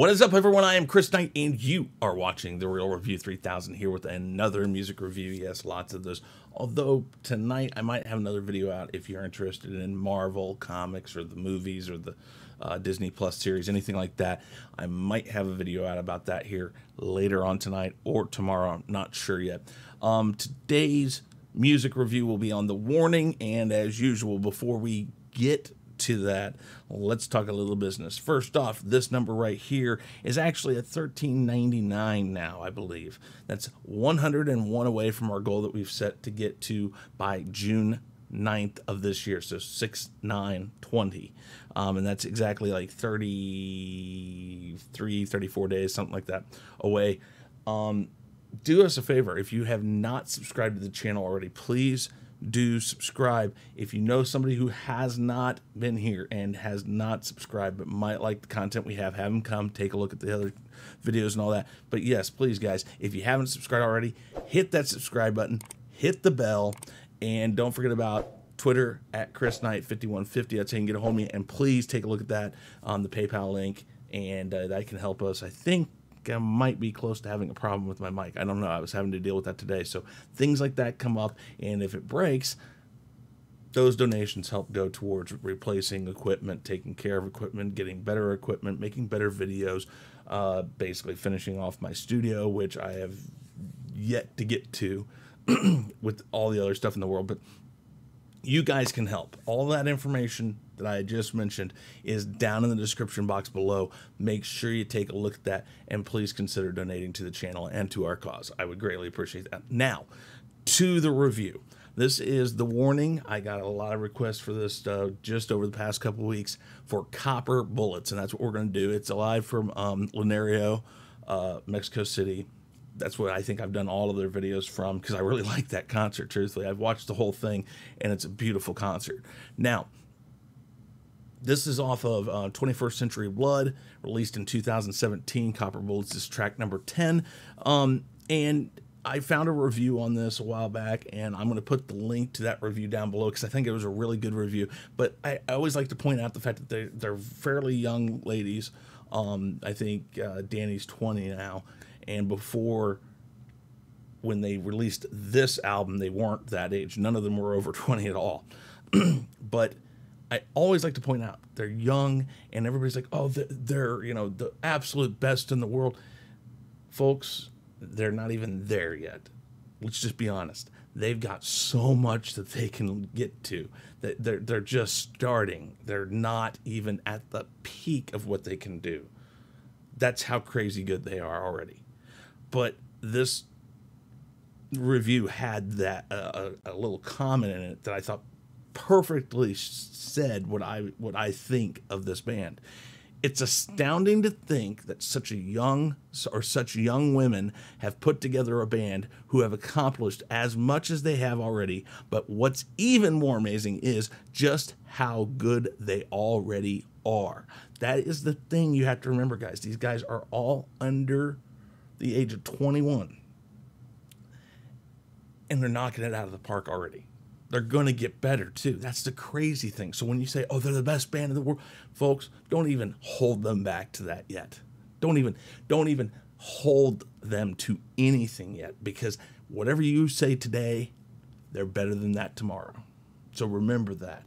What is up, everyone? I am Chris Knight, and you are watching The Real Review 3000 here with another music review. Yes, lots of those. Although tonight I might have another video out if you're interested in Marvel comics or the movies or the Disney Plus series, anything like that. I might have a video out about that here later on tonight or tomorrow. I'm not sure yet. Today's music review will be on The Warning, and as usual, before we get to that, let's talk a little business. First off, this number right here is actually at $13.99 now, I believe. That's 101 away from our goal that we've set to get to by June 9th of this year, so 6/9/20, and that's exactly like 34 days, something like that, away. Do us a favor, if you have not subscribed to the channel already, please do subscribe. If you know somebody who has not been here and has not subscribed but might like the content we have them come take a look at the other videos and all that. But yes, please guys, if you haven't subscribed already, hit that subscribe button, hit the bell, and don't forget about Twitter at chrisknight5150. That's how you can get a hold of me, and please take a look at that on the PayPal link, and that can help us. I think I might be close to having a problem with my mic. I don't know. I was having to deal with that today. So things like that come up, and if it breaks, those donations help go towards replacing equipment, taking care of equipment, getting better equipment, making better videos, basically finishing off my studio, which I have yet to get to with all the other stuff in the world. But you guys can help. All that information that I just mentioned is down in the description box below. Make sure you take a look at that, and please consider donating to the channel and to our cause. I would greatly appreciate that. Now, to the review. This is The Warning. I got a lot of requests for this just over the past couple weeks for copper bullets, and that's what we're going to do. It's live from Linario, Mexico City. That's what I think I've done all of their videos from, because I really like that concert, truthfully. I've watched the whole thing, and it's a beautiful concert. Now, this is off of 21st Century Blood, released in 2017. Copper Bullets is track number 10. And I found a review on this a while back, and I'm going to put the link to that review down below because I think it was a really good review. But I always like to point out the fact that they're fairly young ladies. I think Danny's 20 now. And before, when they released this album, they weren't that age. None of them were over 20 at all. But I always like to point out they're young, and everybody's like, oh, they're you know, the absolute best in the world. Folks, they're not even there yet. Let's just be honest. They've got so much that they can get to. They're just starting. They're not even at the peak of what they can do. That's how crazy good they are already. But this review had that a little comment in it that I thought perfectly said what I think of this band. It's astounding to think that such young women have put together a band who have accomplished as much as they have already. But what's even more amazing is just how good they already are. That is the thing you have to remember, guys. These guys are all under the age of 21, and they're knocking it out of the park already. They're going to get better too. That's the crazy thing. So when you say, oh, they're the best band in the world, folks, don't even hold them back to that yet. Don't even hold them to anything yet, because whatever you say today, they're better than that tomorrow. So remember that.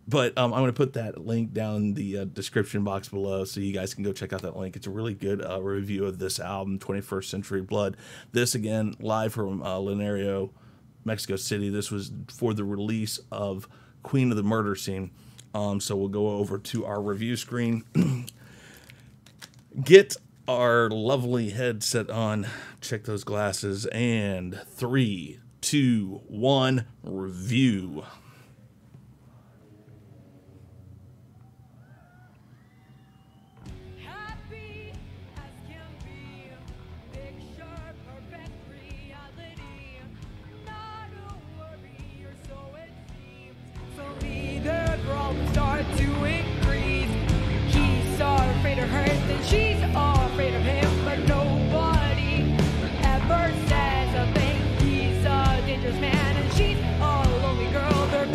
But I'm going to put that link down in the description box below so you guys can go check out that link. It's a really good review of this album, 21st Century Blood. This, again, live from Linario, Mexico City. This was for the release of Queen of the Murder Scene. So we'll go over to our review screen. Get our lovely headset on. Check those glasses. And 3, 2, 1, review. Start to increase. He's so afraid of her, then she's all afraid of him. But nobody ever says a thing. He's a dangerous man, and she's a lonely girl. They're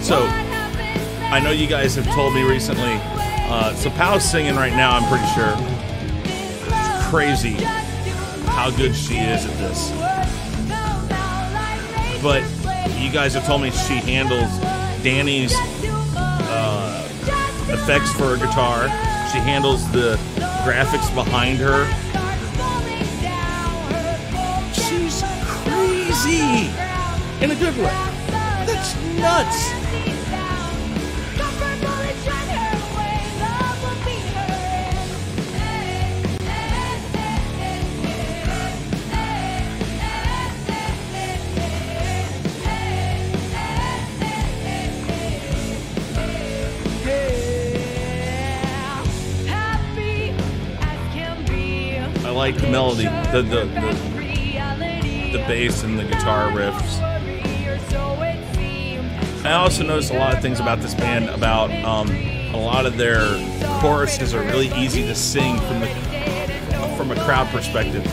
So I know you guys have told me recently. So Pal's singing right now. I'm pretty sure. It's crazy how good she is at this. But you guys have told me she handles Danny's effects for her guitar. She handles the graphics behind her. She's crazy in a good way. That's nuts. I like the melody, the bass and the guitar riffs. I also noticed a lot of things about this band. About a lot of their choruses are really easy to sing from a crowd perspective,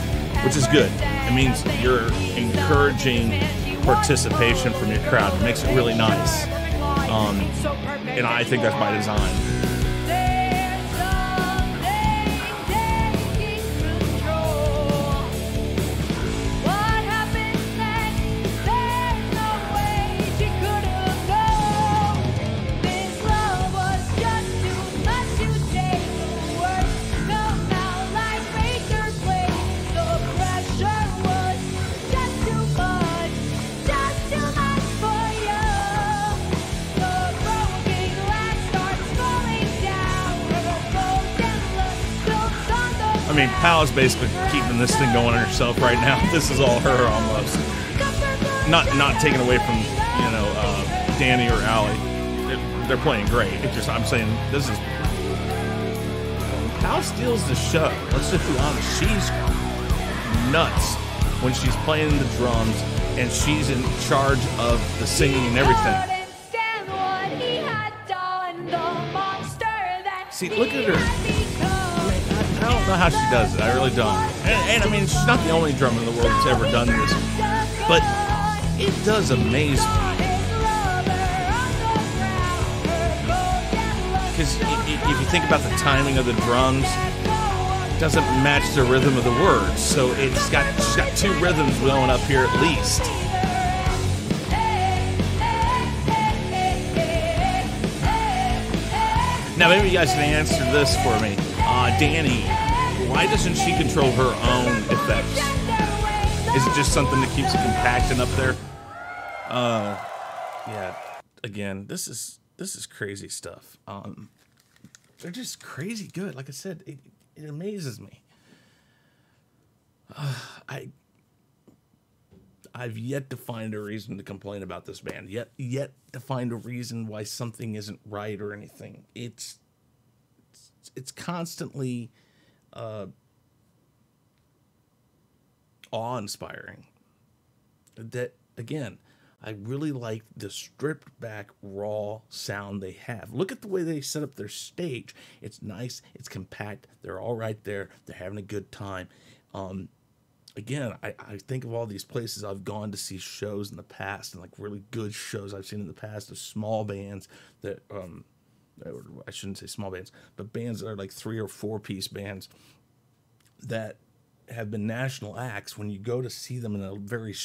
which is good. It means you're encouraging participation from your crowd. It makes it really nice, and I think that's by design. I mean, Pal's basically keeping this thing going herself right now. This is all her almost. Not taken away from, you know, Danny or Allie. They're playing great. It's just, I'm saying, this is... Pal steals the show. Let's just be honest. She's nuts when she's playing the drums and she's in charge of the singing and everything. See, look at her. I don't know how she does it. I really don't. And I mean, she's not the only drummer in the world that's ever done this. But it does amaze me. Because if you think about the timing of the drums, it doesn't match the rhythm of the words. So she's got two rhythms going up here at least. Now, maybe you guys can answer this for me. Danny, why doesn't she control her own effects? Is it just something that keeps it compact and up there? Yeah. Again, this is crazy stuff. They're just crazy good. Like I said, it amazes me. I've yet to find a reason to complain about this band. Yet to find a reason why something isn't right or anything. It's constantly awe-inspiring. That, again, I really like the stripped back raw sound they have. Look at the way they set up their stage. It's nice, it's compact, they're all right there, they're having a good time. Again, I think of all these places I've gone to see shows in the past, and like really good shows I've seen in the past of small bands that I shouldn't say small bands, but bands that are like 3 or 4 piece bands that have been national acts. When you go to see them in a very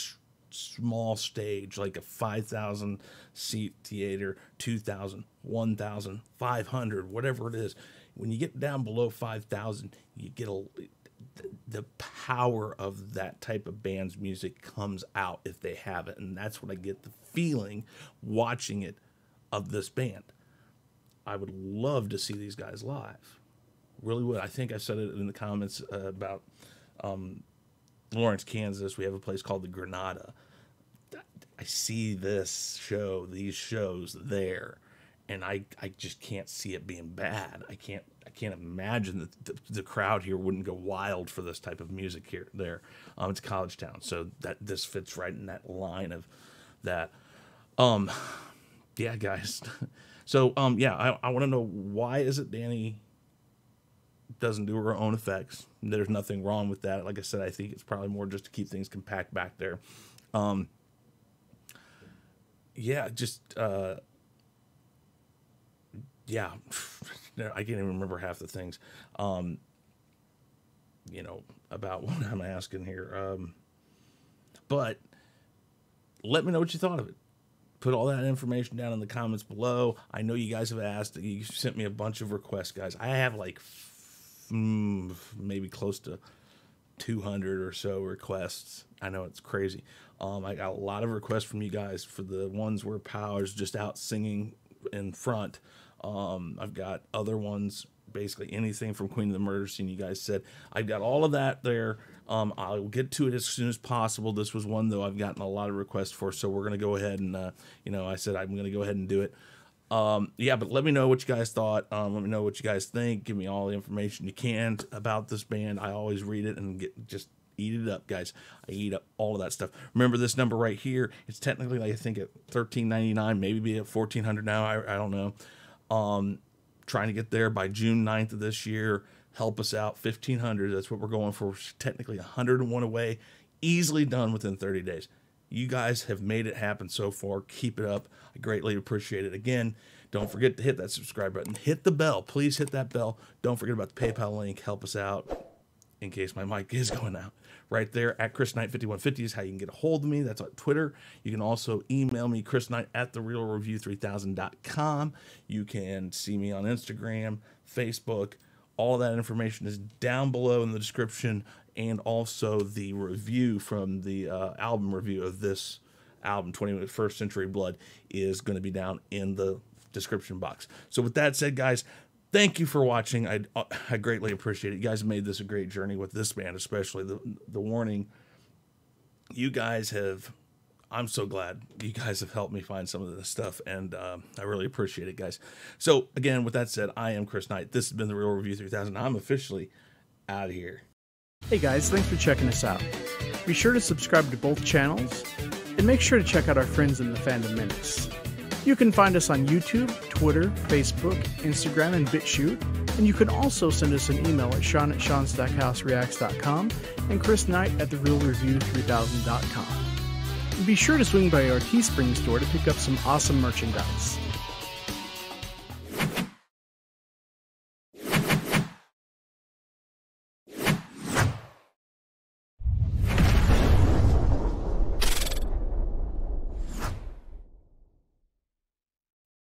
small stage, like a 5,000 seat theater, 2,000, 1,000, 500, whatever it is, when you get down below 5,000, you get the power of that type of band's music comes out if they have it, and that's what I get the feeling watching it of this band. I would love to see these guys live. Really would. I think I said it in the comments about Lawrence, Kansas. We have a place called the Granada. I see these shows there, and I just can't see it being bad. I can't imagine that the crowd here wouldn't go wild for this type of music there. It's a college town, so this fits right in that line of that. Yeah, guys. So, yeah, I want to know, why is it Danny doesn't do her own effects? There's nothing wrong with that. Like I said, I think it's probably more just to keep things compact back there. Yeah, just yeah, I can't even remember half the things, you know, about what I'm asking here. But let me know what you thought of it. Put all that information down in the comments below. I know you guys have asked. You sent me a bunch of requests, guys. I have like maybe close to 200 or so requests. I know it's crazy. I got a lot of requests from you guys for the ones where Power's just out singing in front. I've got other ones, basically anything from Queen of the Murder Scene. You guys said I've got all of that there. I'll get to it as soon as possible. This was one, though, I've gotten a lot of requests for, so we're going to go ahead and, you know, I said I'm going to go ahead and do it. Yeah, but let me know what you guys thought. Let me know what you guys think. Give me all the information you can about this band. I always read it and just eat it up, guys. I eat up all of that stuff. Remember this number right here. It's technically, like, I think at $13.99, maybe be at $14.00 now. I don't know. Trying to get there by June 9th of this year. Help us out. $1,500. That's what we're going for. We're technically 101 away. Easily done within 30 days. You guys have made it happen so far. Keep it up. I greatly appreciate it. Again, don't forget to hit that subscribe button. Hit the bell. Please hit that bell. Don't forget about the PayPal link. Help us out in case my mic is going out. Right there at chrisknight5150 is how you can get a hold of me. That's on Twitter. You can also email me, chrisknight at therealreview3000.com. You can see me on Instagram, Facebook. All of that information is down below in the description, and also the review from the album review of this album, 21st Century Blood, is going to be down in the description box. So with that said, guys, thank you for watching. I greatly appreciate it. You guys made this a great journey with this band, especially the Warning. You guys have, I'm so glad you guys have helped me find some of this stuff, and I really appreciate it, guys. So again, with that said, I am Chris Knight. This has been The Real Review 3000. I'm officially out of here. Hey guys, thanks for checking us out. Be sure to subscribe to both channels, and make sure to check out our friends in the Fandom Minutes. You can find us on YouTube, Twitter, Facebook, Instagram, and BitChute, and you can also send us an email at sean@seanstackhousereacts.com and chrisknight at therealreview3000.com. Be sure to swing by our Teespring store to pick up some awesome merchandise.